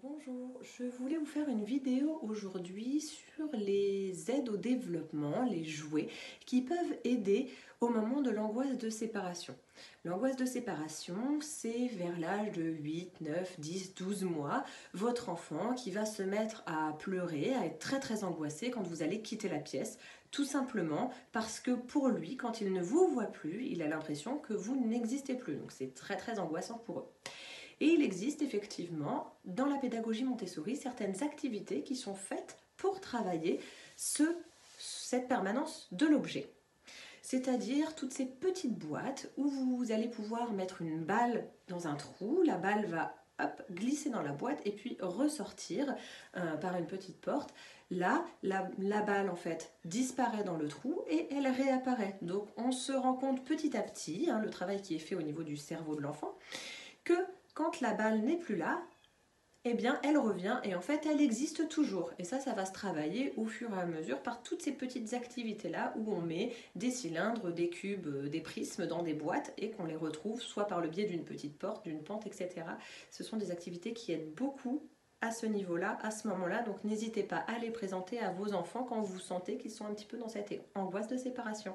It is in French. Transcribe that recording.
Bonjour, je voulais vous faire une vidéo aujourd'hui sur les aides au développement, les jouets qui peuvent aider au moment de l'angoisse de séparation. L'angoisse de séparation, c'est vers l'âge de 8, 9, 10, 12 mois, votre enfant qui va se mettre à pleurer, à être très angoissé quand vous allez quitter la pièce, tout simplement parce que pour lui, quand il ne vous voit plus, il a l'impression que vous n'existez plus. Donc c'est très angoissant pour eux. Et il existe effectivement dans la pédagogie Montessori certaines activités qui sont faites pour travailler cette permanence de l'objet. C'est-à-dire toutes ces petites boîtes où vous allez pouvoir mettre une balle dans un trou, la balle va glisser dans la boîte et puis ressortir par une petite porte. Là, la balle en fait disparaît dans le trou et elle réapparaît. Donc on se rend compte petit à petit, le travail qui est fait au niveau du cerveau de l'enfant, que quand la balle n'est plus là, eh bien elle revient et en fait elle existe toujours. Et ça va se travailler au fur et à mesure par toutes ces petites activités-là où on met des cylindres, des cubes, des prismes dans des boîtes et qu'on les retrouve soit par le biais d'une petite porte, d'une pente, etc. Ce sont des activités qui aident beaucoup à ce niveau-là, à ce moment-là. Donc n'hésitez pas à les présenter à vos enfants quand vous sentez qu'ils sont un petit peu dans cette angoisse de séparation.